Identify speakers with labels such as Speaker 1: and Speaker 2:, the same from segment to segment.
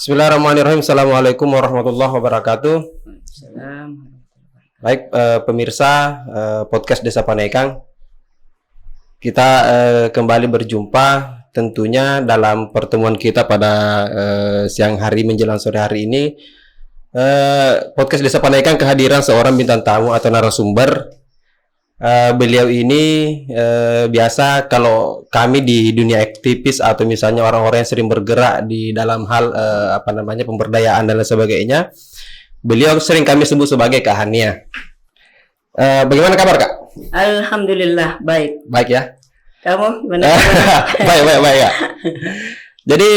Speaker 1: Bismillahirrahmanirrahim. Assalamualaikum warahmatullahi wabarakatuh.
Speaker 2: Salam.
Speaker 1: Baik, pemirsa podcast Desa Panekang, kita kembali berjumpa tentunya dalam pertemuan kita pada siang hari menjelang sore hari ini. Podcast Desa Panekang kehadiran seorang bintang tamu atau narasumber. Beliau ini biasa kalau kami di dunia aktivis atau misalnya orang-orang yang sering bergerak di dalam hal pemberdayaan dan lain sebagainya, beliau sering kami sebut sebagai Kak Hania. Bagaimana kabar Kak?
Speaker 2: Alhamdulillah baik.
Speaker 1: Baik ya.
Speaker 2: Kamu gimana?
Speaker 1: Baik ya. Jadi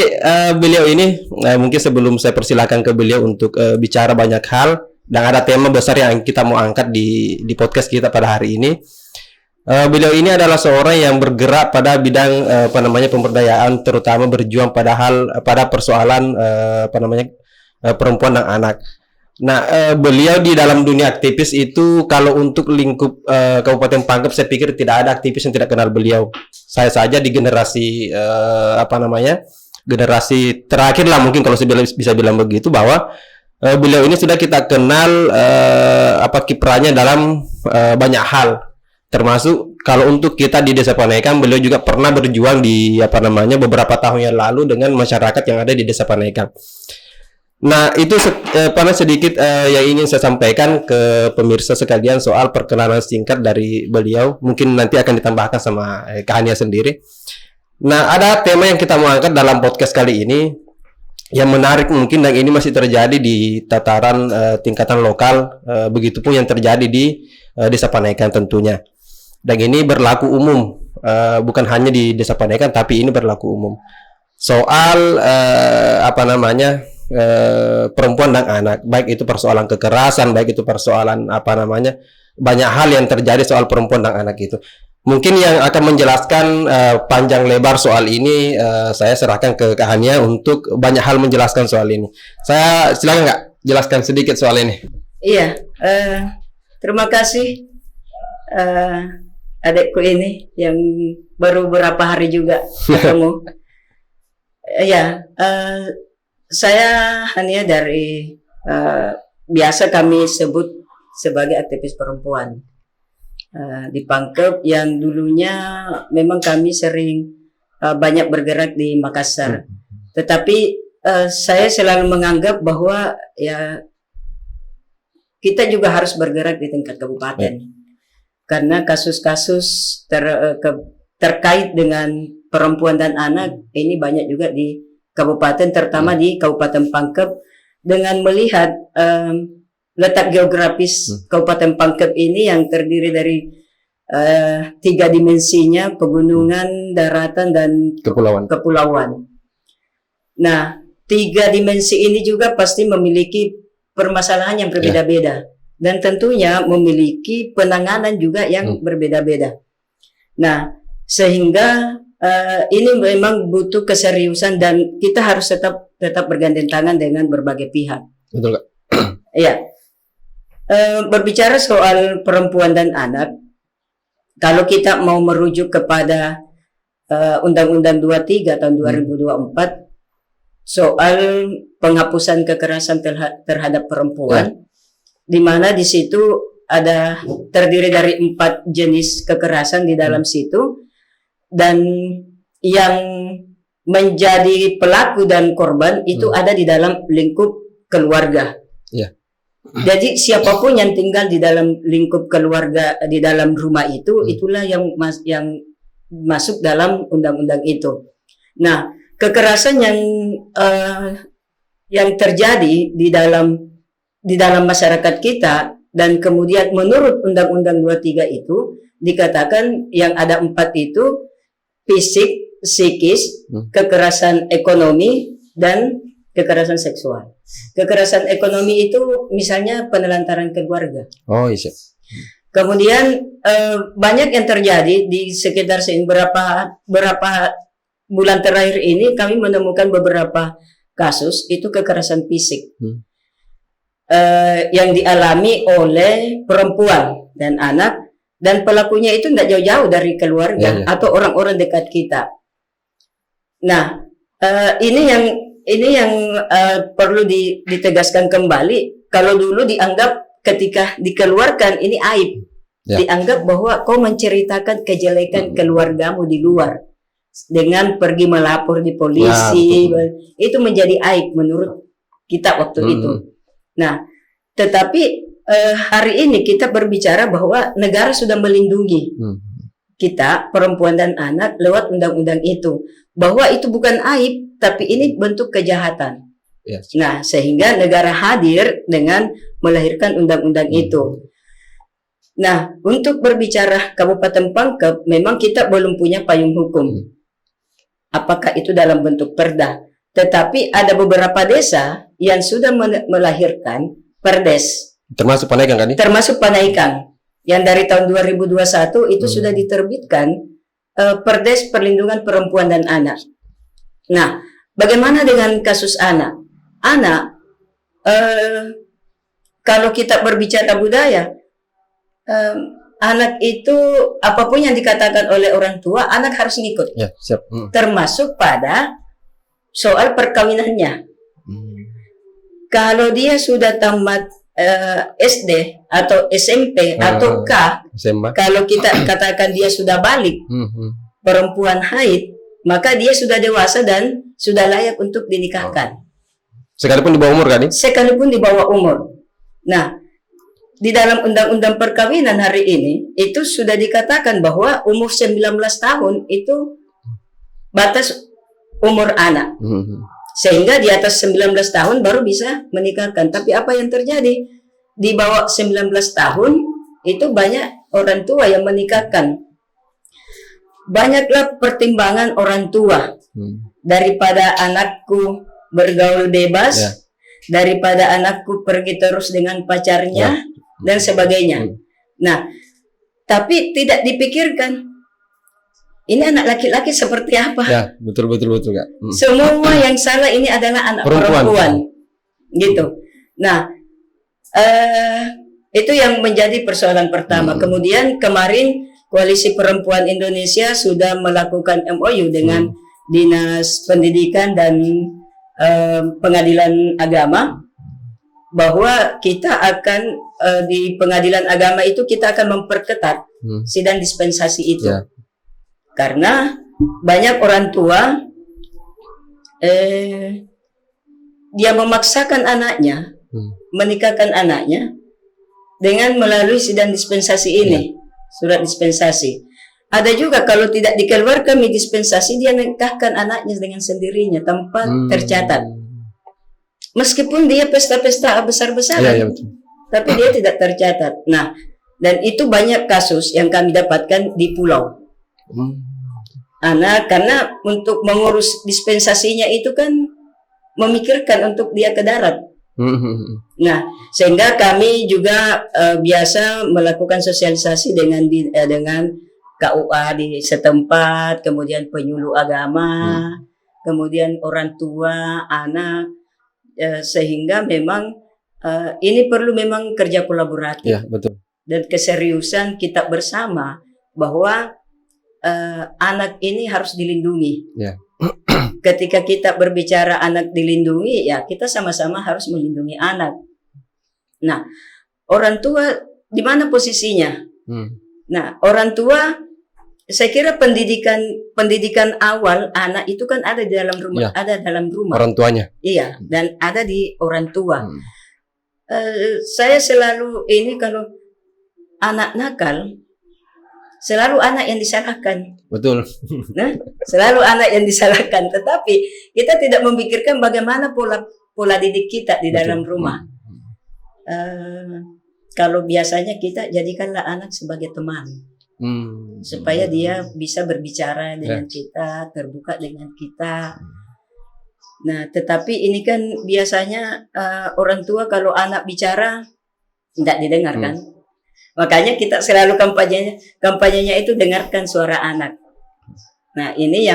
Speaker 1: beliau ini mungkin sebelum saya persilakan ke beliau untuk bicara banyak hal. Dan ada tema besar yang kita mau angkat di podcast kita pada hari ini. Beliau ini adalah seorang yang bergerak pada bidang pemberdayaan, terutama berjuang pada persoalan perempuan dan anak. Nah, beliau di dalam dunia aktivis itu, kalau untuk lingkup Kabupaten Pangkep, saya pikir tidak ada aktivis yang tidak kenal beliau. Saya saja di generasi generasi terakhir lah mungkin kalau saya bisa bilang begitu, bahwa beliau ini sudah kita kenal kiprahnya dalam banyak hal, termasuk kalau untuk kita di Desa Panekang, beliau juga pernah berjuang di beberapa tahun yang lalu dengan masyarakat yang ada di Desa Panekang. Nah, itu sedikit yang ingin saya sampaikan ke pemirsa sekalian soal perkenalan singkat dari beliau. Mungkin nanti akan ditambahkan sama Kak Hania sendiri. Nah, ada tema yang kita mau angkat dalam podcast kali ini yang menarik mungkin, dan ini masih terjadi di tataran tingkatan lokal, begitupun yang terjadi di Desa Panekang tentunya. Dan ini berlaku umum, bukan hanya di Desa Panekang, tapi ini berlaku umum. Soal perempuan dan anak, baik itu persoalan kekerasan, baik itu persoalan banyak hal yang terjadi soal perempuan dan anak itu. Mungkin yang akan menjelaskan panjang lebar soal ini, saya serahkan ke Kak Hania untuk banyak hal menjelaskan soal ini. Saya silakan Kak, jelaskan sedikit soal ini.
Speaker 2: Iya, terima kasih adikku ini yang baru beberapa hari juga ketemu. Saya Hania dari biasa kami sebut sebagai aktivis perempuan di Pangkep, yang dulunya memang kami sering banyak bergerak di Makassar. Tetapi saya selalu menganggap bahwa ya kita juga harus bergerak di tingkat kabupaten. Karena kasus-kasus terkait dengan perempuan dan anak ini banyak juga di kabupaten, terutama di Kabupaten Pangkep, dengan melihat letak geografis Kabupaten Pangkep ini yang terdiri dari 3 dimensinya, pegunungan, daratan, dan kepulauan. Nah, 3 dimensi ini juga pasti memiliki permasalahan yang berbeda-beda, dan tentunya memiliki penanganan juga yang berbeda-beda. Nah, sehingga ini memang butuh keseriusan, dan kita harus tetap bergandeng tangan dengan berbagai pihak.
Speaker 1: Betul Kak?
Speaker 2: Iya. Berbicara soal perempuan dan anak, kalau kita mau merujuk kepada Undang-Undang 23 tahun 2024 soal penghapusan kekerasan terhadap perempuan, di mana di situ ada terdiri dari 4 jenis kekerasan di dalam situ, dan yang menjadi pelaku dan korban itu ada di dalam lingkup keluarga. Jadi siapapun yang tinggal di dalam lingkup keluarga, di dalam rumah itu, itulah yang masuk dalam undang-undang itu. Nah, kekerasan yang terjadi di dalam masyarakat kita, dan kemudian menurut Undang-Undang 23 itu dikatakan yang ada 4 itu: fisik, psikis, kekerasan ekonomi, dan kekerasan seksual. Kekerasan ekonomi itu misalnya penelantaran keluarga.
Speaker 1: Oh iya.
Speaker 2: Kemudian banyak yang terjadi di sekitar berapa bulan terakhir ini, kami menemukan beberapa kasus itu kekerasan fisik yang dialami oleh perempuan dan anak, dan pelakunya itu tidak jauh-jauh dari keluarga atau orang-orang dekat kita. Nah, ini yang ini yang perlu ditegaskan kembali. Kalau dulu dianggap ketika dikeluarkan ini aib, dianggap bahwa kau menceritakan kejelekan keluargamu di luar dengan pergi melapor di polisi, itu menjadi aib menurut kita waktu itu. Nah, tetapi hari ini kita berbicara bahwa negara sudah melindungi kita, perempuan dan anak, lewat undang-undang itu, bahwa itu bukan aib, tapi ini bentuk kejahatan. Nah, sehingga negara hadir dengan melahirkan undang-undang itu. Nah, untuk berbicara Kabupaten Pangkep, memang kita belum punya payung hukum. Apakah itu dalam bentuk perda? Tetapi ada beberapa desa yang sudah melahirkan perdes.
Speaker 1: Termasuk Panaikan kan?
Speaker 2: Termasuk Panaikan. Yang dari tahun 2021 itu sudah diterbitkan perdes perlindungan perempuan dan anak. Nah, bagaimana dengan kasus anak? Anak, kalau kita berbicara budaya, anak itu apapun yang dikatakan oleh orang tua, anak harus ngikut.
Speaker 1: Ya, siap.
Speaker 2: Termasuk pada soal perkawinannya. Kalau dia sudah tamat SD atau SMP atau K, SMA. Kalau kita katakan dia sudah balik, perempuan haid, maka dia sudah dewasa dan sudah layak untuk dinikahkan.
Speaker 1: Sekalipun di bawah umur kan?
Speaker 2: Sekalipun di bawah umur. Nah, di dalam undang-undang perkawinan hari ini itu sudah dikatakan bahwa umur 19 tahun itu batas umur anak. Sehingga di atas 19 tahun baru bisa menikahkan. Tapi apa yang terjadi? Di bawah 19 tahun itu banyak orang tua yang menikahkan. Banyaklah pertimbangan orang tua. Daripada anakku bergaul bebas, daripada anakku pergi terus dengan pacarnya, dan sebagainya. Nah, tapi tidak dipikirkan ini anak laki-laki seperti apa.
Speaker 1: Ya, betul Kak.
Speaker 2: Semua yang salah ini adalah anak perempuan. Gitu. Nah, itu yang menjadi persoalan pertama. Kemudian kemarin Koalisi Perempuan Indonesia sudah melakukan MOU dengan Dinas Pendidikan dan Pengadilan Agama, bahwa kita akan di Pengadilan Agama itu kita akan memperketat sidang dispensasi itu. Karena banyak orang tua dia memaksakan anaknya menikahkan anaknya dengan melalui sidang dispensasi ini, surat dispensasi. Ada juga kalau tidak dikeluarkan dispensasi, dia menikahkan anaknya dengan sendirinya tanpa tercatat. Meskipun dia pesta-pesta besar-besaran, tapi dia tidak tercatat. Nah, dan itu banyak kasus yang kami dapatkan di pulau. Karena untuk mengurus dispensasinya itu kan memikirkan untuk dia ke darat. Nah, sehingga kami juga biasa melakukan sosialisasi dengan KUA di setempat, kemudian penyuluh agama, kemudian orang tua, anak, sehingga memang ini perlu memang kerja kolaboratif.
Speaker 1: Ya, betul.
Speaker 2: Dan keseriusan kita bersama bahwa anak ini harus dilindungi. Ya. Ketika kita berbicara anak dilindungi, ya kita sama-sama harus melindungi anak. Nah, orang tua di mana posisinya? Nah, orang tua, saya kira pendidikan awal anak itu kan ada di dalam rumah, ada dalam rumah.
Speaker 1: Orang tuanya.
Speaker 2: Iya, dan ada di orang tua. Saya selalu ini kalau anak nakal, selalu anak yang disalahkan. Betul. Nah, selalu anak yang disalahkan. Tetapi kita tidak memikirkan bagaimana pola didik kita di dalam rumah. Kalau biasanya kita jadikanlah anak sebagai teman, supaya dia bisa berbicara dengan kita, terbuka dengan kita. Nah, tetapi ini kan biasanya orang tua kalau anak bicara tidak didengarkan. Makanya kita selalu kampanyenya itu dengarkan suara anak. Nah, ini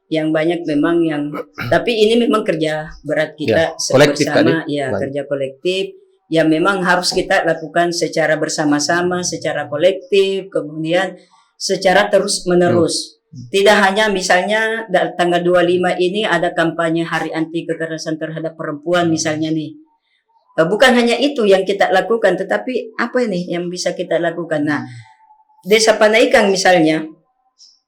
Speaker 2: yang banyak memang yang, tapi ini memang kerja berat kita bersama, kerja kolektif yang memang harus kita lakukan secara bersama-sama, secara kolektif, kemudian secara terus-menerus. Tidak hanya misalnya tanggal 25 ini ada kampanye Hari Anti Kekerasan Terhadap Perempuan misalnya nih. Bukan hanya itu yang kita lakukan, tetapi apa ini yang bisa kita lakukan? Nah, Desa Panaikang misalnya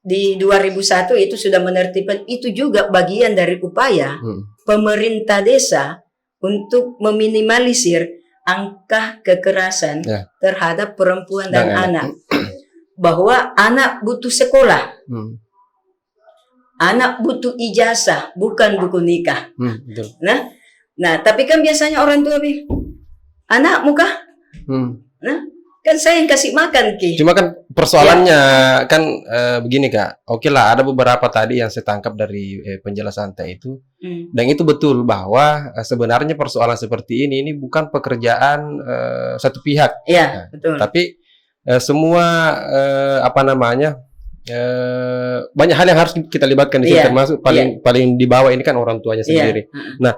Speaker 2: di 2001 itu sudah menertibkan, itu juga bagian dari upaya pemerintah desa untuk meminimalisir angka kekerasan terhadap perempuan dan anak. Bahwa anak butuh sekolah, anak butuh ijazah, bukan buku nikah. Nah, tapi kan biasanya orang tua bilang, anakmu kah? Nah, kan saya yang kasih makan, Ki.
Speaker 1: Cuma kan persoalannya kan begini Kak. Oke lah, ada beberapa tadi yang saya tangkap dari penjelasan Teh itu, dan itu betul bahwa sebenarnya persoalan seperti ini bukan pekerjaan satu pihak.
Speaker 2: Iya, betul.
Speaker 1: Tapi semua banyak hal yang harus kita libatkan di sini, termasuk paling di bawah ini kan orang tuanya sendiri. Nah,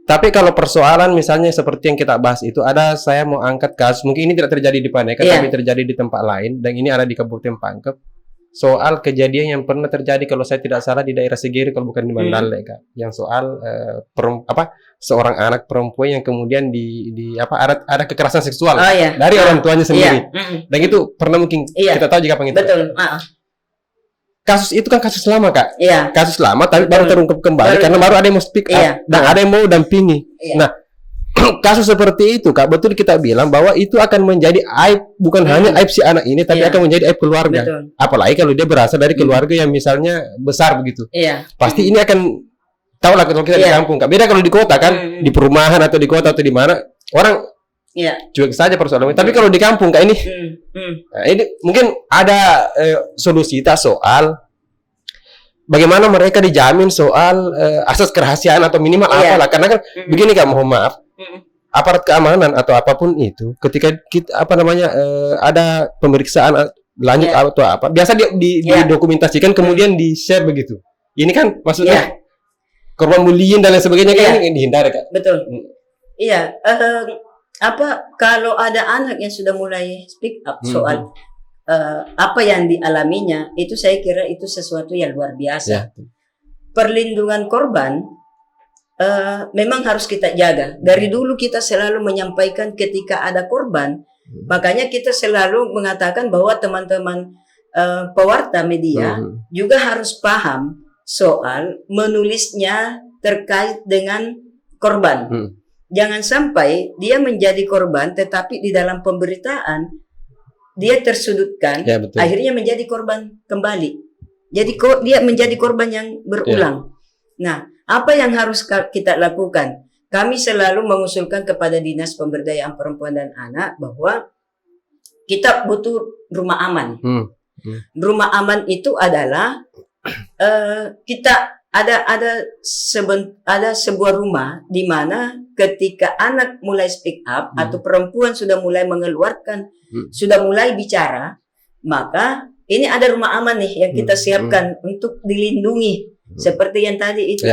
Speaker 1: tapi kalau persoalan misalnya seperti yang kita bahas itu, saya mau angkat kasus, mungkin ini tidak terjadi di Panaikang, tapi terjadi di tempat lain, dan ini ada di Kabupaten Pangkep, soal kejadian yang pernah terjadi kalau saya tidak salah di daerah Segiri, kalau bukan di Mandalay, Kak, yang soal seorang anak perempuan yang kemudian ada kekerasan seksual dari orang tuanya sendiri, dan itu pernah mungkin kita tahu juga itu.
Speaker 2: Betul.
Speaker 1: Kasus itu kan kasus lama Kak, kasus lama tapi baru terungkap kembali karena baru ada yang mau speak up dan ada yang mau dampingi. Nah, kasus seperti itu Kak, betul kita bilang bahwa itu akan menjadi aib, bukan hanya aib si anak ini, tapi akan menjadi aib keluarga. Apalagi kalau dia berasal dari keluarga yang misalnya besar begitu. Pasti ini akan, tahu lah kalau kita di kampung Kak. Beda kalau di kota kan, di perumahan atau di kota atau di mana, orang cuek saja persoalannya. Tapi kalau di kampung Kak ini, ini mungkin ada solusi soal bagaimana mereka dijamin soal asas kerahasiaan atau minimal apalah. Karena kan begini Kak, mohon maaf, aparat keamanan atau apapun itu, ketika kita ada pemeriksaan lanjut atau apa, biasa didokumentasikan kemudian di share begitu. Ini kan maksudnya korban bullying dan lain sebagainya kan ini dihindari Kak.
Speaker 2: Betul. Iya. Kalau ada anak yang sudah mulai speak up soal apa yang dialaminya, itu saya kira itu sesuatu yang luar biasa. Perlindungan korban memang harus kita jaga. Dari dulu kita selalu menyampaikan ketika ada korban, makanya kita selalu mengatakan bahwa teman-teman pewarta media juga harus paham soal menulisnya terkait dengan korban. Jangan sampai dia menjadi korban, tetapi di dalam pemberitaan dia tersudutkan, akhirnya menjadi korban kembali. Jadi dia menjadi korban yang berulang. Nah, apa yang harus kita lakukan? Kami selalu mengusulkan kepada Dinas Pemberdayaan Perempuan dan Anak bahwa kita butuh rumah aman. Rumah aman itu adalah kita ada sebuah rumah di mana ketika anak mulai speak up atau perempuan sudah mulai mengeluarkan, sudah mulai bicara, maka ini ada rumah aman nih yang kita siapkan untuk dilindungi. Seperti yang tadi itu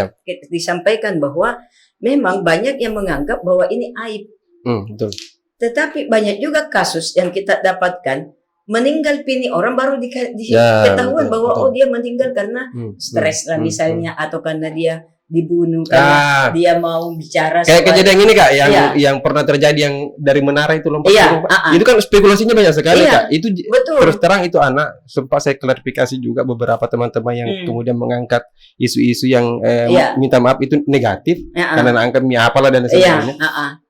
Speaker 2: disampaikan bahwa memang banyak yang menganggap bahwa ini aib.
Speaker 1: Betul.
Speaker 2: Tetapi banyak juga kasus yang kita dapatkan meninggal pini orang baru diketahuan bahwa oh dia meninggal karena stres lah misalnya, atau karena dia dibunuh karena dia mau bicara
Speaker 1: kayak kejadian ini Kak yang pernah terjadi yang dari menara itu lompat itu kan spekulasinya banyak sekali Kak. Itu terus terang itu anak, sempat saya klarifikasi juga beberapa teman-teman yang kemudian mengangkat isu-isu yang minta maaf itu negatif karena angkat apalah dan sebagainya.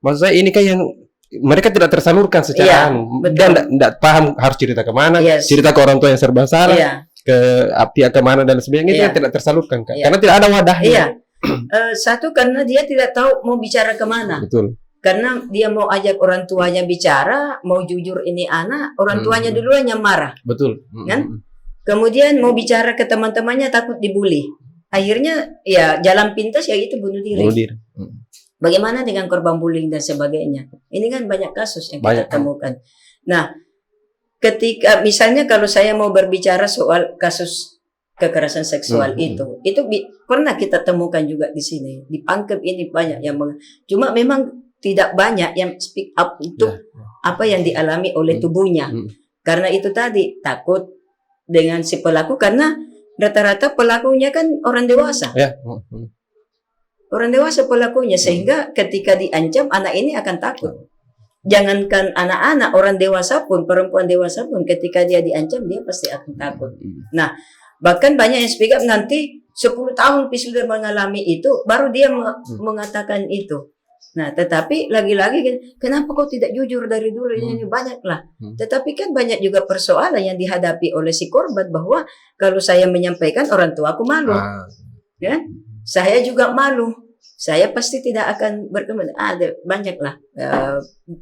Speaker 1: Maksud saya ini kan yang mereka tidak tersalurkan secara dan tidak paham harus cerita kemana, cerita ke orang tua yang serba salah, ke pihak kemana dan sebagainya, itu yang tidak tersalurkan Kak. Karena tidak ada wadahnya.
Speaker 2: Satu, karena dia tidak tahu mau bicara kemana.
Speaker 1: Betul.
Speaker 2: Karena dia mau ajak orang tuanya bicara, mau jujur ini anak, orang tuanya duluan yang marah.
Speaker 1: Betul.
Speaker 2: Kan? Kemudian mau bicara ke teman-temannya takut dibully. Akhirnya jalan pintas itu bunuh diri. Bagaimana dengan korban bullying dan sebagainya? Ini kan banyak kasus yang kita temukan. Nah, ketika misalnya kalau saya mau berbicara soal kasus kekerasan seksual itu pernah kita temukan juga di sini. Di Pangkep ini banyak yang cuma memang tidak banyak yang speak up untuk apa yang dialami oleh tubuhnya. Karena itu tadi takut dengan si pelaku, karena rata-rata pelakunya kan orang dewasa.
Speaker 1: Ya.
Speaker 2: Orang dewasa pelakunya, sehingga ketika diancam anak ini akan takut. Jangankan anak-anak, orang dewasa pun, perempuan dewasa pun ketika dia diancam dia pasti akan takut. Nah, bahkan banyak yang speak up nanti 10 tahun sudah mengalami itu baru dia mengatakan itu. Nah, tetapi lagi-lagi kenapa kau tidak jujur dari dulu? Ini banyaklah. Tetapi kan banyak juga persoalan yang dihadapi oleh si korban, bahwa kalau saya menyampaikan orang tua aku malu. Ya? Saya juga malu. Saya pasti tidak akan berkembang. Ada banyaklah.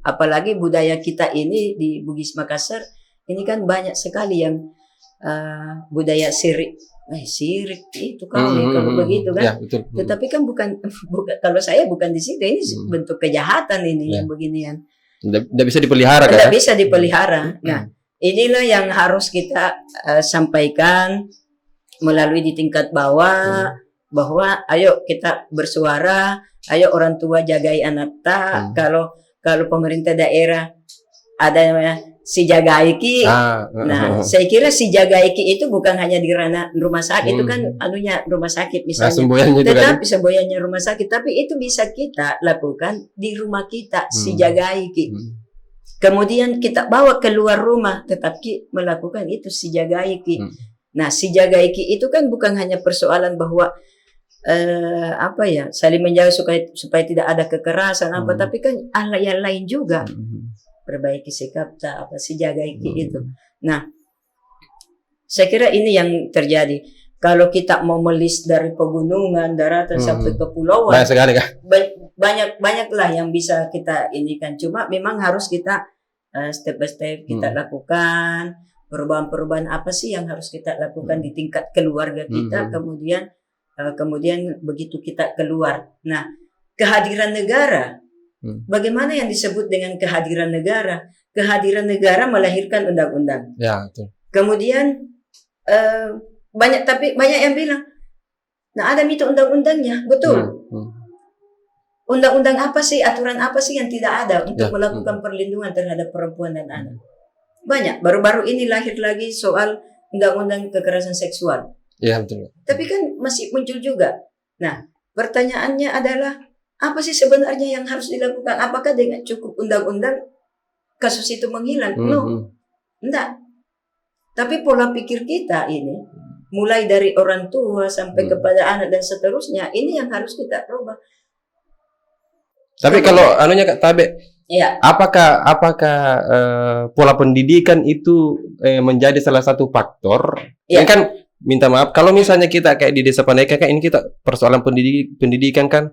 Speaker 2: Apalagi budaya kita ini di Bugis Makassar ini kan banyak sekali yang budaya sirik. Sirik itu kalau begitu kan.
Speaker 1: Ya, betul.
Speaker 2: Tetapi kan bukan kalau saya bukan di situ, ini bentuk kejahatan ini yang beginian.
Speaker 1: Tidak bisa dipelihara kan?
Speaker 2: Tidak bisa dipelihara. Nah, inilah yang harus kita sampaikan melalui di tingkat bawah, bahwa ayo kita bersuara, ayo orang tua jagai anak tak. Kalau pemerintah daerah ada namanya si jagaiki. Nah, saya kira si jagaiki itu bukan hanya di ranah rumah sakit, itu kan anunya rumah sakit misalnya. Tetapi semboyannya rumah sakit, tapi itu bisa kita lakukan di rumah kita, si jagaiki. Kemudian kita bawa keluar rumah, tetapi melakukan itu si jagaiki. Nah, si jagaiki itu kan bukan hanya persoalan bahwa saling menjaga supaya tidak ada kekerasan tapi kan yang lain juga. Perbaiki sikap si jagaiki itu. Nah, saya kira ini yang terjadi. Kalau kita mau melis dari pegunungan, daratan sampai kepulauan,
Speaker 1: banyak sekali kan?
Speaker 2: Banyaklah yang bisa kita inikan. Cuma memang harus kita step by step kita lakukan. Perubahan-perubahan apa sih yang harus kita lakukan di tingkat keluarga kita, kemudian begitu kita keluar. Nah, kehadiran negara, bagaimana yang disebut dengan kehadiran negara? Kehadiran negara melahirkan undang-undang.
Speaker 1: Ya, betul.
Speaker 2: Kemudian banyak yang bilang, nah ada itu undang-undangnya, betul. Undang-undang apa sih, aturan apa sih yang tidak ada untuk melakukan perlindungan terhadap perempuan dan anak? Banyak. Baru-baru ini lahir lagi soal undang-undang kekerasan seksual.
Speaker 1: Ya, betul.
Speaker 2: Tapi kan masih muncul juga. Nah, pertanyaannya adalah, apa sih sebenarnya yang harus dilakukan? Apakah dengan cukup undang-undang kasus itu menghilang? No, enggak. Tapi pola pikir kita ini, mulai dari orang tua sampai kepada anak dan seterusnya, ini yang harus kita rubah.
Speaker 1: Tapi kalau anunya Kak Tabe, apakah pola pendidikan itu menjadi salah satu faktor? Kan minta maaf, kalau misalnya kita kayak di Desa Paneka kan ini kita persoalan pendidikan kan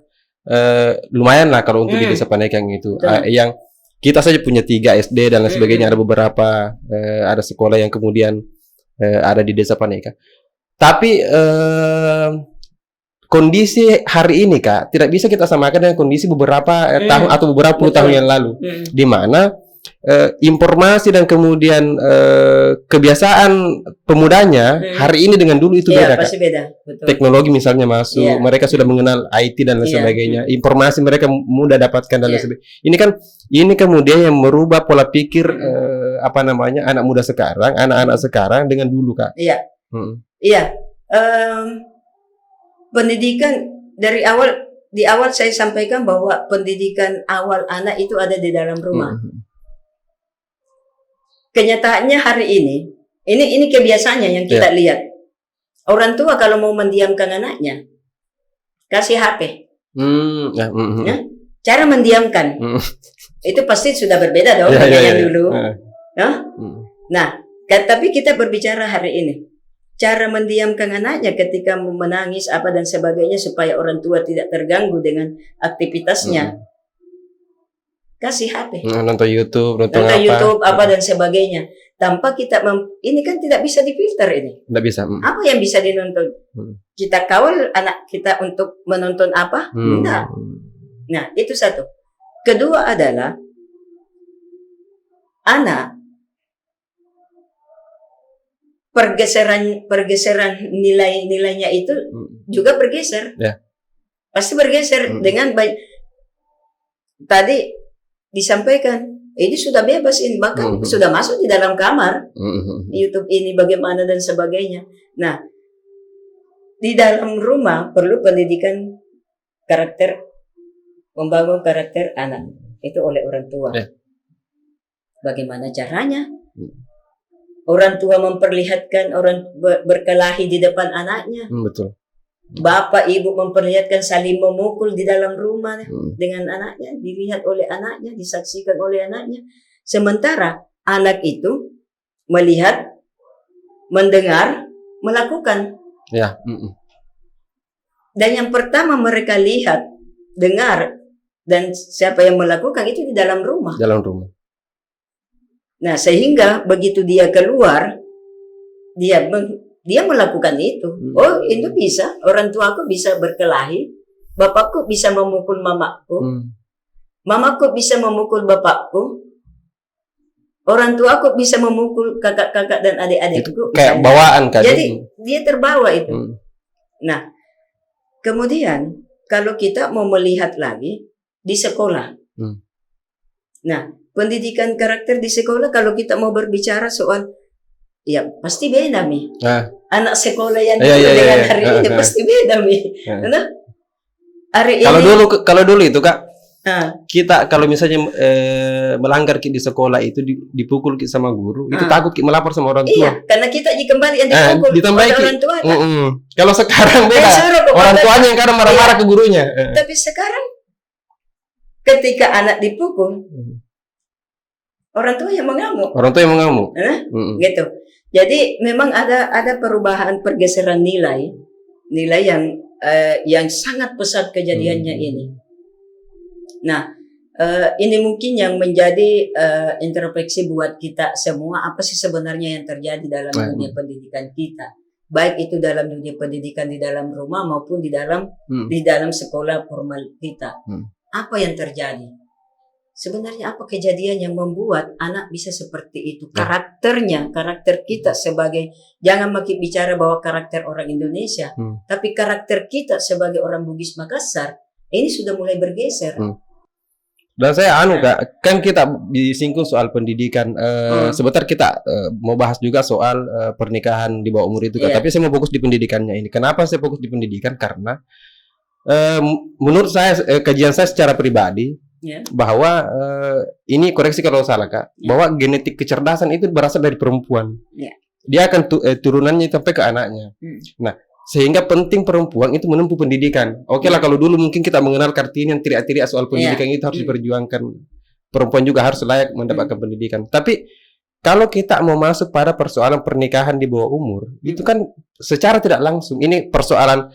Speaker 1: lumayan lah kalau untuk di Desa Paneka itu. Yang kita saja punya 3 SD dan lain sebagainya, ada beberapa ada sekolah yang kemudian ada di Desa Paneka. Tapi kondisi hari ini Kak tidak bisa kita samakan dengan kondisi beberapa tahun atau beberapa puluh tahun yang lalu, di mana informasi dan kemudian kebiasaan pemudanya hari ini dengan dulu itu beda,
Speaker 2: pasti beda. Betul.
Speaker 1: Teknologi misalnya masuk, mereka sudah mengenal IT dan lain sebagainya, informasi mereka mudah dapatkan dan lain sebagainya. Ini kemudian yang merubah pola pikir anak muda sekarang, anak-anak sekarang dengan dulu Kak. Pendidikan di awal saya sampaikan bahwa pendidikan awal anak itu ada di dalam rumah. Kenyataannya hari ini kebiasaannya yang kita lihat. Orang tua kalau mau mendiamkan anaknya, kasih HP. Cara mendiamkan itu pasti sudah berbeda dong dengan yang dulu. Nah, tapi kita berbicara hari ini. Cara mendiamkan anaknya ketika menangis apa dan sebagainya supaya orang tua tidak terganggu dengan aktivitasnya. Kasih HP. Nonton YouTube, nonton
Speaker 2: apa dan sebagainya. Tanpa kita ini kan tidak bisa difilter ini.
Speaker 1: Tidak bisa.
Speaker 2: Apa yang bisa dinonton? Kita kawal anak kita untuk menonton apa? Tidak. Nah, itu satu. Kedua adalah anak pergeseran nilainya itu juga bergeser. Pasti bergeser dengan baik. Tadi disampaikan, ini sudah bebas ini, bahkan sudah masuk di dalam kamar. YouTube ini bagaimana dan sebagainya. Nah, di dalam rumah perlu pendidikan karakter, membangun karakter anak itu oleh orang tua.
Speaker 1: Ya.
Speaker 2: Bagaimana caranya? Orang tua memperlihatkan orang berkelahi di depan anaknya.
Speaker 1: Betul.
Speaker 2: Bapak ibu memperlihatkan saling memukul di dalam rumah dengan anaknya, dilihat oleh anaknya, disaksikan oleh anaknya. Sementara anak itu melihat, mendengar, melakukan.
Speaker 1: Ya.
Speaker 2: Dan yang pertama mereka lihat, dengar, dan siapa yang melakukan itu di dalam rumah.
Speaker 1: Dalam rumah.
Speaker 2: Nah, sehingga begitu dia keluar, dia melakukan itu. Oh, itu bisa. Orang tuaku bisa berkelahi. Bapakku bisa memukul mamaku. Mamaku bisa memukul bapakku. Orang tuaku bisa memukul kakak-kakak dan adik-adikku.
Speaker 1: Kayak bawaan kan.
Speaker 2: Jadi dia terbawa itu. Nah, kemudian kalau kita mau melihat lagi di sekolah. Nah, pendidikan karakter di sekolah kalau kita mau berbicara soal, ya pasti beda Mi. Anak sekolah yang dengan hari ini pasti beda Mi. Nah, hari
Speaker 1: kalau dulu itu Kak, kita kalau misalnya melanggar di sekolah itu dipukul sama guru, itu takut melapor sama orang tua.
Speaker 2: Iya, karena kita kembali yang dipukul oleh orang tua.
Speaker 1: Kalau sekarang beda, orang tuanya yang kadang marah-marah ke gurunya.
Speaker 2: Tapi sekarang ketika anak dipukul, orang tua yang mengamuk. Gitu. Jadi memang ada perubahan pergeseran nilai yang sangat pesat kejadiannya ini. Nah, ini mungkin yang menjadi introspeksi buat kita semua, apa sih sebenarnya yang terjadi dalam dunia pendidikan kita, baik itu dalam dunia pendidikan di dalam rumah maupun di dalam sekolah formal kita. Apa yang terjadi? Sebenarnya apa kejadian yang membuat anak bisa seperti itu? Karakter kita sebagai, jangan makin bicara bahwa karakter orang Indonesia, tapi karakter kita sebagai orang Bugis Makassar ini sudah mulai bergeser.
Speaker 1: Dan saya Kak, kan kita disinggung soal pendidikan. Sebentar kita mau bahas juga soal pernikahan di bawah umur itu Kak. Tapi saya mau fokus di pendidikannya ini. Kenapa saya fokus di pendidikan? Karena menurut saya, kajian saya secara pribadi, bahwa ini koreksi kalau salah Kak, bahwa genetik kecerdasan itu berasal dari perempuan. Dia akan turunannya sampai ke anaknya. Nah, sehingga penting perempuan itu menempuh pendidikan. Oke lah, kalau dulu mungkin kita mengenal Kartini yang teriak-teriak soal pendidikan itu harus diperjuangkan. Perempuan juga harus layak mendapatkan pendidikan. Tapi kalau kita mau masuk pada persoalan pernikahan di bawah umur, itu kan secara tidak langsung ini persoalan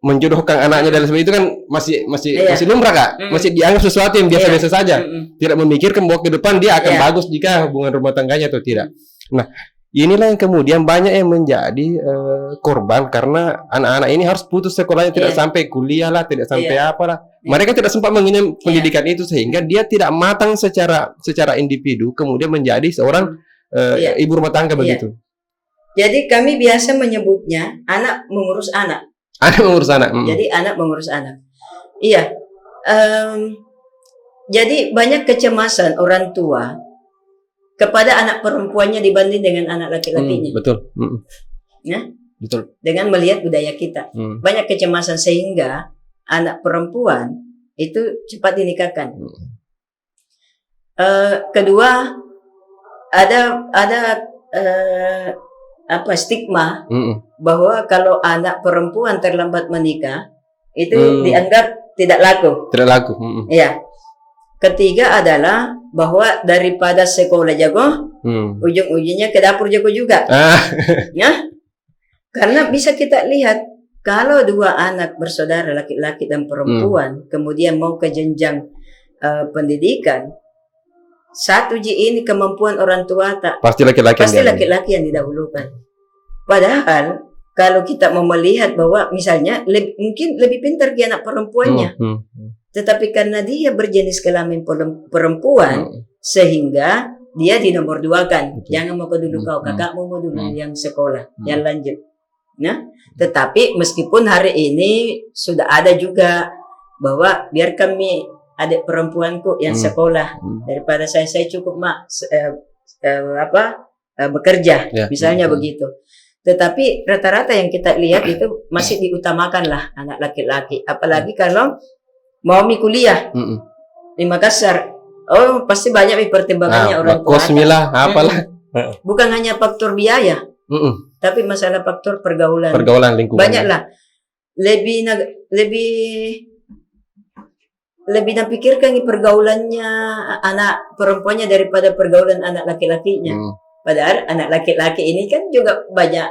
Speaker 1: menjodohkan anaknya dan sebagainya, itu kan masih lumrah Kak, masih dianggap sesuatu yang biasa-biasa saja, tidak memikirkan bahwa ke depan dia akan bagus jika hubungan rumah tangganya atau tidak. Nah, inilah yang kemudian banyak yang menjadi korban karena anak-anak ini harus putus sekolahnya, tidak sampai kuliah lah, tidak sampai apalah. Mereka tidak sempat mengenyam pendidikan itu sehingga dia tidak matang secara individu, kemudian menjadi seorang ibu rumah tangga begitu.
Speaker 2: Jadi kami biasa menyebutnya anak mengurus anak.
Speaker 1: Anak mengurus anak.
Speaker 2: Jadi anak mengurus anak. Iya. Jadi banyak kecemasan orang tua kepada anak perempuannya dibanding dengan anak laki-lakinya.
Speaker 1: Betul.
Speaker 2: Ya?
Speaker 1: Betul.
Speaker 2: Dengan melihat budaya kita. Banyak kecemasan sehingga anak perempuan itu cepat dinikahkan. Kedua, ada stigma bahwa kalau anak perempuan terlambat menikah itu dianggap tidak laku. Tidak laku. Iya. Ketiga adalah bahwa daripada sekolah jago, ujung-ujungnya ke dapur jago juga. Ya? Karena bisa kita lihat kalau dua anak bersaudara laki-laki dan perempuan kemudian mau ke jenjang pendidikan, satu ini kemampuan orang tua pasti laki-laki yang didahulukan. Padahal kalau kita mau melihat bahwa misalnya mungkin lebih pintar dia anak perempuannya, tetapi karena dia berjenis kelamin perempuan sehingga dia dinomor duakan. Jangan mau ke dulu kau, kakakmu mau dulu yang sekolah, yang lanjut. Nah, tetapi meskipun hari ini sudah ada juga bahwa biar kami adik perempuanku yang sekolah daripada saya cukup bekerja, misalnya begitu. Tetapi rata-rata yang kita lihat itu masih diutamakan lah anak laki-laki. Apalagi kalau mau kuliah di Makassar. Oh, pasti banyak pertimbangannya orang tua.
Speaker 1: Kos lah, apalah.
Speaker 2: Bukan hanya faktor biaya, tapi masalah faktor pergaulan.
Speaker 1: Pergaulan lingkungan.
Speaker 2: Banyaklah. Lebih napikirkan pergaulannya anak perempuannya daripada pergaulan anak laki-lakinya. Padahal anak laki-laki ini kan juga banyak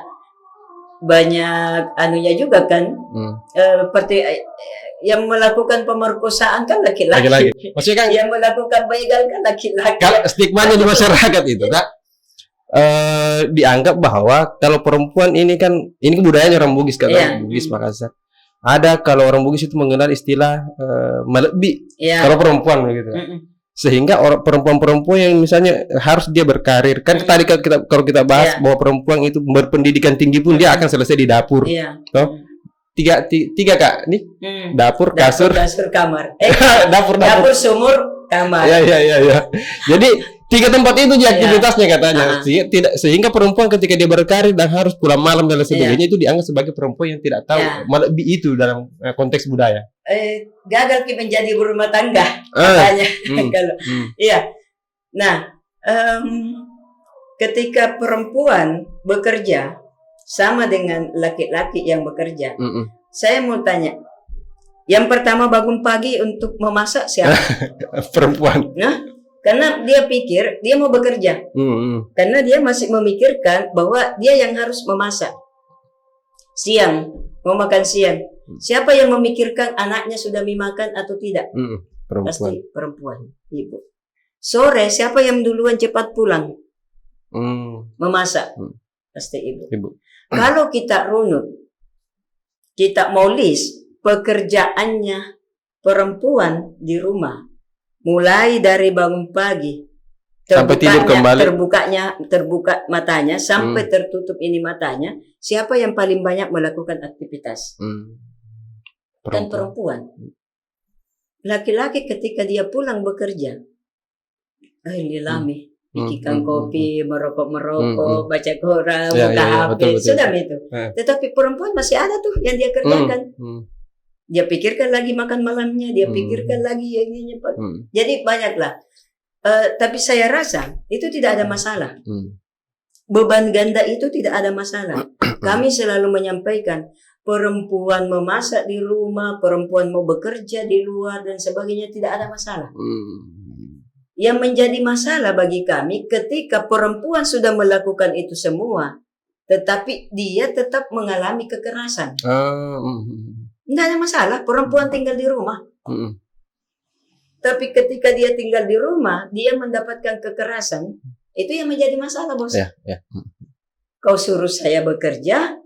Speaker 2: anunya juga kan. Seperti yang melakukan pemerkosaan kan laki-laki.
Speaker 1: Maksudnya kan
Speaker 2: yang melakukan begal kan laki-laki.
Speaker 1: Kalau stigmanya di masyarakat itu, tak? Dianggap bahwa kalau perempuan ini kan budayanya orang Bugis kan, Bugis Makassar. Ada kalau orang Bugis itu mengenal istilah melebi kalau perempuan begitu. Sehingga perempuan-perempuan yang misalnya harus dia berkarir kan tadi kalau kita bahas bahwa perempuan itu berpendidikan tinggi pun dia akan selesai di dapur. Tiga kak nih dapur kasur
Speaker 2: kamar
Speaker 1: dapur
Speaker 2: sumur kamar
Speaker 1: ya jadi 3 tempat itu aktivitasnya katanya. Sehingga perempuan ketika dia berkarir dan harus pulang malam dan sebagainya itu dianggap sebagai perempuan yang tidak tahu lebih itu dalam konteks budaya.
Speaker 2: Gagal menjadi berumah tangga katanya. Kalau nah ketika perempuan bekerja sama dengan laki-laki yang bekerja, saya mau tanya, yang pertama bangun pagi untuk memasak siapa?
Speaker 1: Perempuan.
Speaker 2: Nah, karena dia pikir dia mau bekerja, karena dia masih memikirkan bahwa dia yang harus memasak. Siang mau makan siang, siapa yang memikirkan anaknya sudah dimakan atau tidak?
Speaker 1: Perempuan.
Speaker 2: Pasti perempuan, ibu. Sore siapa yang duluan cepat pulang memasak? Pasti ibu. Kalau kita runut, kita mau list pekerjaannya perempuan di rumah, mulai dari bangun pagi
Speaker 1: sampai tidur kembali,
Speaker 2: terbuka matanya sampai tertutup ini matanya, siapa yang paling banyak melakukan aktivitas? Kan perempuan. Laki-laki ketika dia pulang bekerja, lilami, bikinkan kopi, merokok, baca koran, buka HP, sudah itu. Tetapi perempuan masih ada tuh yang dia kerjakan. Dia pikirkan lagi makan malamnya, dia pikirkan lagi yang ini. Jadi banyaklah. Tapi saya rasa itu tidak ada masalah. Beban ganda itu tidak ada masalah. Kami selalu menyampaikan perempuan memasak di rumah, perempuan mau bekerja di luar dan sebagainya tidak ada masalah. Yang menjadi masalah bagi kami ketika perempuan sudah melakukan itu semua, tetapi dia tetap mengalami kekerasan. Tidak ada masalah, perempuan tinggal di rumah. Tapi ketika dia tinggal di rumah, dia mendapatkan kekerasan, itu yang menjadi masalah, bos. Kau suruh saya bekerja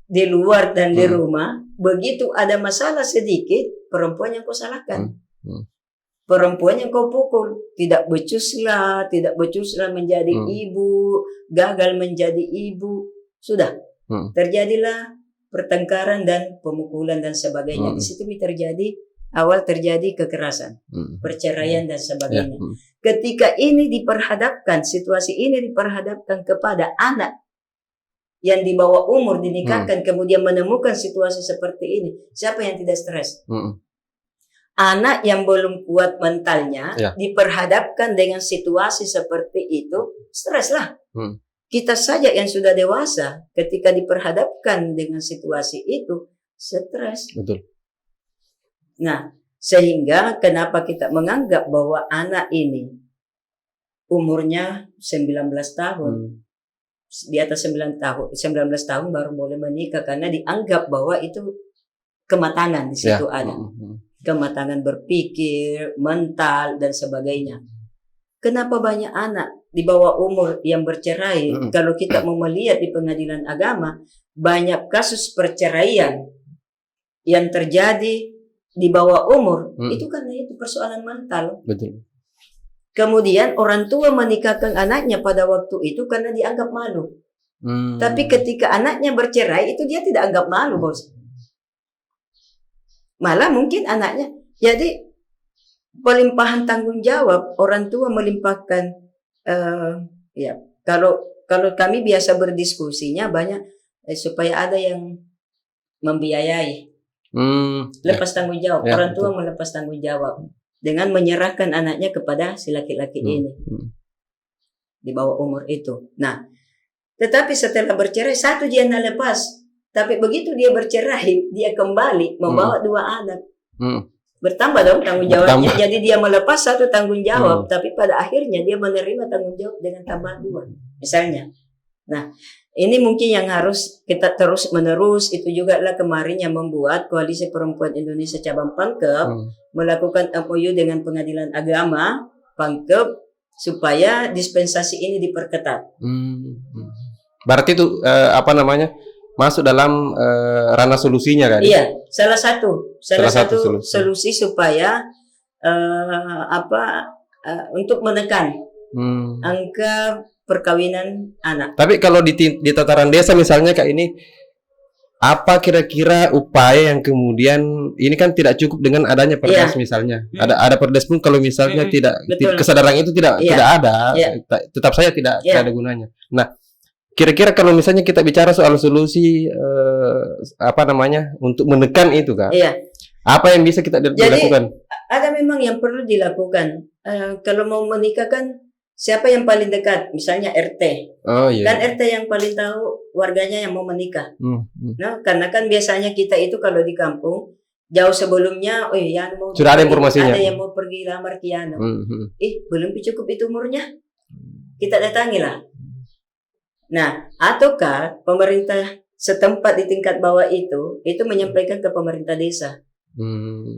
Speaker 2: di luar dan di rumah, begitu ada masalah sedikit, perempuan yang kau salahkan. Perempuan yang kau pukul, tidak becuslah menjadi ibu, gagal menjadi ibu, sudah terjadilah pertengkaran dan pemukulan dan sebagainya. Di situ terjadi kekerasan, perceraian dan sebagainya. Ketika ini diperhadapkan, situasi ini diperhadapkan kepada anak yang di bawah umur dinikahkan, kemudian menemukan situasi seperti ini, siapa yang tidak stres? Anak yang belum kuat mentalnya diperhadapkan dengan situasi seperti itu, stres lah. Kita saja yang sudah dewasa ketika diperhadapkan dengan situasi itu, stres.
Speaker 1: Betul.
Speaker 2: Nah, sehingga kenapa kita menganggap bahwa anak ini umurnya 19 tahun, di atas 19 tahun baru boleh menikah, karena dianggap bahwa itu kematangan di situ ada. Kematangan berpikir, mental, dan sebagainya. Kenapa banyak anak di bawah umur yang bercerai? Kalau kita mau melihat di pengadilan agama, banyak kasus perceraian yang terjadi di bawah umur, itu karena itu persoalan mental.
Speaker 1: Betul.
Speaker 2: Kemudian orang tua menikahkan anaknya pada waktu itu karena dianggap malu. Tapi ketika anaknya bercerai, itu dia tidak anggap malu, bos. Malah mungkin anaknya, jadi pelimpahan tanggung jawab, orang tua melimpahkan, kalau kalau kami biasa berdiskusinya banyak supaya ada yang membiayai,
Speaker 1: Ya,
Speaker 2: lepas tanggung jawab.
Speaker 1: ya,
Speaker 2: Orang tua
Speaker 1: betul.
Speaker 2: melepas tanggung jawab dengan menyerahkan anaknya kepada si laki-laki ini di bawah umur itu. Nah, tetapi setelah bercerai satu dia tidak lepas, tapi begitu dia bercerai dia kembali membawa dua anak. Bertambah dong tanggung jawabnya.
Speaker 1: Bertambah.
Speaker 2: Jadi dia melepas satu tanggung jawab, tapi pada akhirnya dia menerima tanggung jawab dengan tambah dua, misalnya. Nah, ini mungkin yang harus kita terus menerus. Itu juga lah kemarin yang membuat Koalisi Perempuan Indonesia Cabang Pangkep melakukan MOU dengan Pengadilan Agama Pangkep supaya dispensasi ini diperketat.
Speaker 1: Berarti itu masuk dalam ranah solusinya kan?
Speaker 2: Iya, salah satu
Speaker 1: solusi.
Speaker 2: solusi supaya untuk menekan angka perkawinan anak.
Speaker 1: Tapi kalau di tataran desa misalnya kayak ini, apa kira-kira upaya yang kemudian ini kan tidak cukup dengan adanya perdes misalnya. Ada perdes pun kalau misalnya kesadaran itu tidak ada, tetap saja tidak ada gunanya. Nah, kira-kira kalau misalnya kita bicara soal solusi untuk menekan itu kan? Apa yang bisa kita lakukan?
Speaker 2: Ada memang yang perlu dilakukan. Kalau mau menikah kan siapa yang paling dekat? Misalnya RT. Kan RT yang paling tahu warganya yang mau menikah. Nah, karena kan biasanya kita itu kalau di kampung jauh sebelumnya, yang mau
Speaker 1: sudah ada informasinya.
Speaker 2: Ada yang mau pergi lamar Kiano. Belum cukup itu umurnya. Kita datangilah. Nah, ataukah pemerintah setempat di tingkat bawah itu menyampaikan ke pemerintah desa.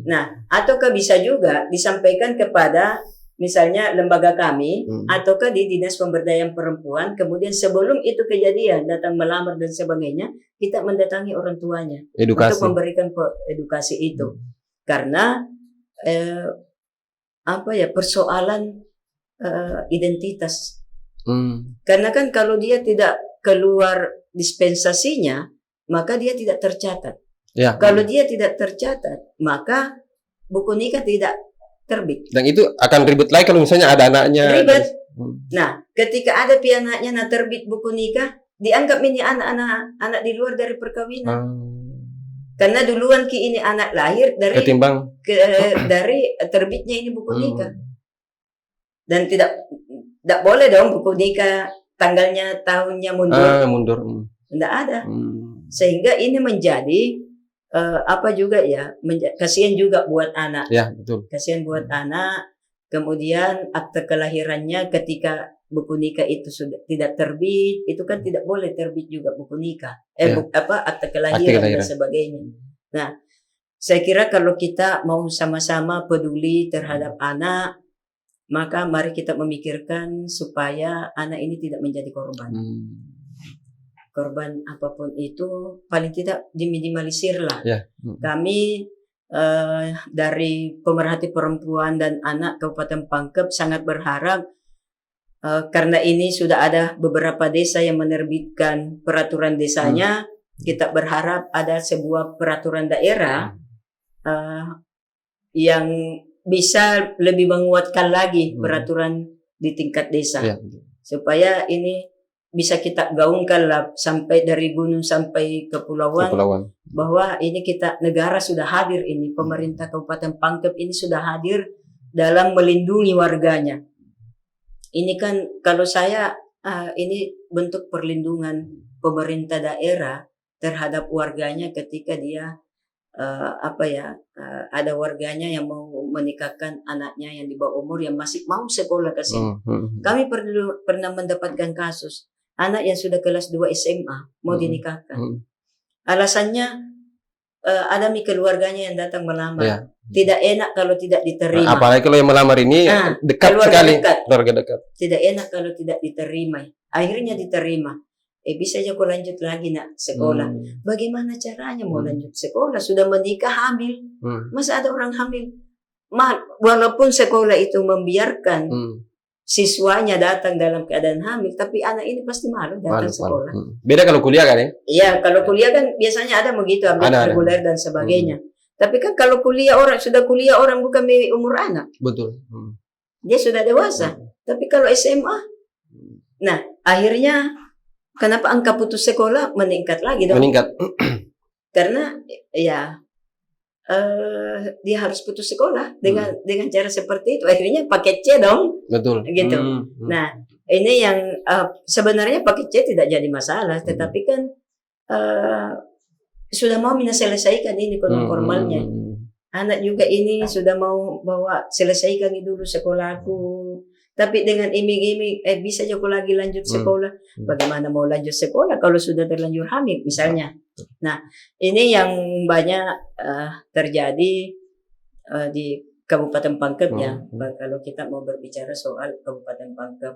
Speaker 2: Nah, ataukah bisa juga disampaikan kepada misalnya lembaga kami, ataukah di Dinas Pemberdayaan Perempuan, kemudian sebelum itu kejadian, datang melamar dan sebagainya, kita mendatangi orang tuanya untuk memberikan edukasi itu. Karena persoalan identitas. Karena kan kalau dia tidak keluar dispensasinya, maka dia tidak tercatat. Kalau dia tidak tercatat, maka buku nikah tidak terbit. Dan
Speaker 1: itu akan ribet lagi kalau misalnya ada anaknya.
Speaker 2: Ribet. Nah, ketika ada anaknya terbit buku nikah, dianggap ini anak di luar dari perkawinan. Karena duluan ini anak lahir dari dari terbitnya ini buku nikah. Dan tidak boleh dong buku nikah tanggalnya tahunnya mundur. Tidak ada. Sehingga ini menjadi kasihan juga buat anak.
Speaker 1: Ya, betul.
Speaker 2: Kasihan buat anak. Kemudian akte kelahirannya ketika buku nikah itu sudah tidak terbit, itu kan tidak boleh terbit juga buku nikah. Akte kelahiran dan sebagainya. Nah, saya kira kalau kita mau sama-sama peduli terhadap anak, maka mari kita memikirkan supaya anak ini tidak menjadi korban. Korban apapun itu paling tidak diminimalisir lah. Kami dari Pemerhati Perempuan dan Anak Kabupaten Pangkep sangat berharap karena ini sudah ada beberapa desa yang menerbitkan peraturan desanya, kita berharap ada sebuah peraturan daerah yang bisa lebih menguatkan lagi peraturan di tingkat desa. Supaya ini bisa kita gaungkan lah sampai dari gunung sampai kepulauan. Bahwa ini negara sudah hadir ini, pemerintah Kabupaten Pangkep ini sudah hadir dalam melindungi warganya. Ini kan kalau saya ini bentuk perlindungan pemerintah daerah terhadap warganya ketika dia ada warganya yang mau menikahkan anaknya yang di bawah umur yang masih mau sekolah ke sini. Kami pernah mendapatkan kasus anak yang sudah kelas 2 SMA mau dinikahkan. Alasannya ada keluarganya yang datang melamar. Tidak enak kalau tidak diterima.
Speaker 1: Apalagi kalau yang melamar ini dekat sekali, keluarga dekat.
Speaker 2: Tidak enak kalau tidak diterima. Akhirnya diterima. Bisa aja kau lanjut lagi nak sekolah. Bagaimana caranya mau lanjut sekolah? Sudah menikah hamil. Masa ada orang hamil? Walaupun sekolah itu membiarkan siswanya datang dalam keadaan hamil, tapi anak ini pasti malu datang sekolah.
Speaker 1: Beda kalau kuliah kan ya?
Speaker 2: Iya, kalau kuliah kan biasanya ada begitu, ambil reguler dan sebagainya. Tapi kan kalau sudah kuliah orang bukan umur anak.
Speaker 1: Betul.
Speaker 2: Dia sudah dewasa. Tapi kalau SMA, nah akhirnya kenapa angka putus sekolah meningkat lagi dong?
Speaker 1: Meningkat.
Speaker 2: Karena ya dia harus putus sekolah dengan cara seperti itu. Akhirnya paket C dong.
Speaker 1: Betul.
Speaker 2: Gitu. Nah, ini yang sebenarnya paket C tidak jadi masalah, tetapi kan sudah mau selesaikan ini formalnya. Anak juga ini sudah mau bawa selesaikan dulu sekolahku. Tapi dengan iming-iming, bisa aku lagi lanjut sekolah. Bagaimana mau lanjut sekolah kalau sudah terlanjur hamil misalnya? Nah, ini yang banyak terjadi di Kabupaten Pangkep ya. Kalau kita mau berbicara soal Kabupaten Pangkep.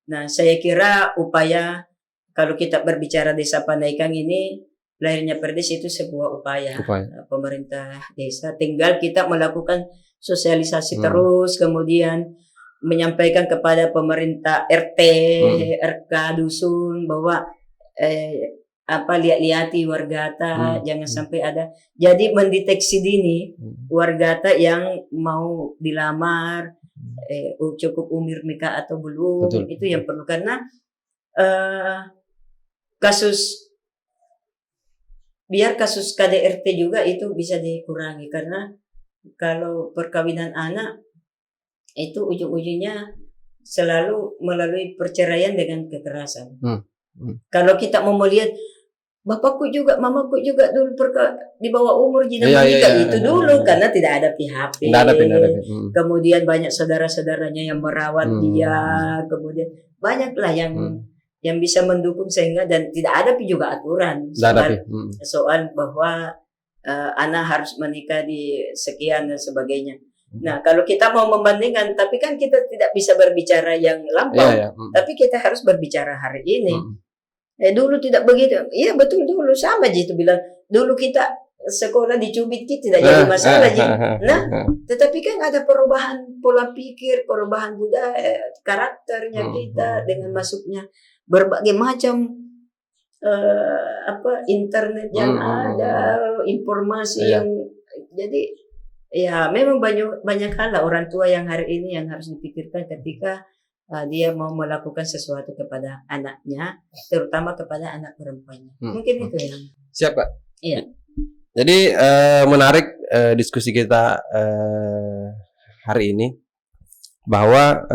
Speaker 2: Nah, saya kira upaya kalau kita berbicara Desa Pandaikang ini, lahirnya Perdes itu sebuah upaya. Pemerintah desa. Tinggal kita melakukan sosialisasi terus, kemudian menyampaikan kepada pemerintah RT, RK, dusun bahwa lihat-lihati wargata, jangan sampai ada. Jadi mendeteksi dini wargata yang mau dilamar, cukup umur nikah atau belum. Betul. Itu yang perlu, karena biar kasus KDRT juga itu bisa dikurangi, karena kalau perkawinan anak itu ujung-ujungnya selalu melalui perceraian dengan kekerasan. Kalau kita mau melihat bapakku juga, mamaku juga dulu di bawah umur jina menikah itu dulu karena tidak ada PHP. Kemudian banyak saudara-saudaranya yang merawat dia, kemudian banyaklah yang bisa mendukung, sehingga dan tidak ada juga aturan soal bahwa anak harus menikah di sekian dan sebagainya. Nah, kalau kita mau membandingkan, tapi kan kita tidak bisa berbicara yang lampau, tapi kita harus berbicara hari ini. Dulu tidak begitu. Iya betul, dulu sama gitu bilang. Dulu kita sekolah dicubit kita tidak jadi masalah gitu. Nah, tetapi kan ada perubahan pola pikir, perubahan budaya, karakternya kita dengan masuknya berbagai macam internet yang ada, informasi yang jadi ya memang banyak hal orang tua yang hari ini yang harus dipikirkan ketika dia mau melakukan sesuatu kepada anaknya, terutama kepada anak perempuannya. Mungkin itu yang.
Speaker 1: Siap, Pak.
Speaker 2: Iya.
Speaker 1: Jadi menarik diskusi kita hari ini, bahwa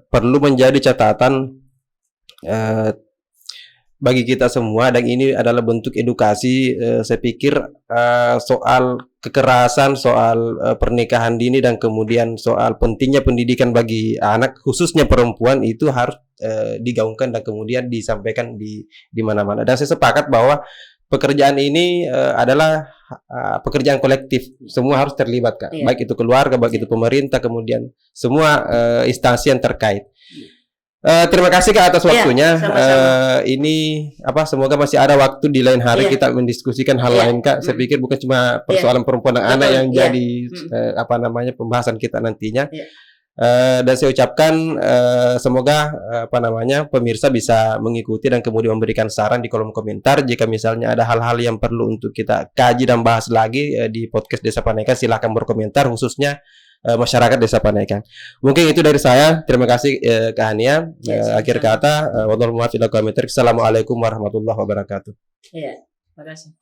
Speaker 1: perlu menjadi catatan bagi kita semua, dan ini adalah bentuk edukasi. Saya pikir soal kekerasan, soal pernikahan dini, dan kemudian soal pentingnya pendidikan bagi anak, khususnya perempuan, itu harus digaungkan dan kemudian disampaikan di mana-mana. Dan saya sepakat bahwa pekerjaan ini adalah pekerjaan kolektif, semua harus terlibat, Kak. Baik itu keluarga, baik itu pemerintah, kemudian semua instansi yang terkait. Terima kasih, Kak, atas waktunya. Ini semoga masih ada waktu di lain hari kita mendiskusikan hal lain, Kak. Saya pikir bukan cuma persoalan perempuan dan anak yang jadi pembahasan kita nantinya. Dan saya ucapkan semoga pemirsa bisa mengikuti dan kemudian memberikan saran di kolom komentar. Jika misalnya ada hal-hal yang perlu untuk kita kaji dan bahas lagi di podcast Desa Pandaikang, silahkan berkomentar, khususnya masyarakat Desa Pandaikang. Mungkin itu dari saya. Terima kasih, Kak Hania. Akhir kata, wassalamualaikum warahmatullahi wabarakatuh.
Speaker 2: Iya, terima kasih.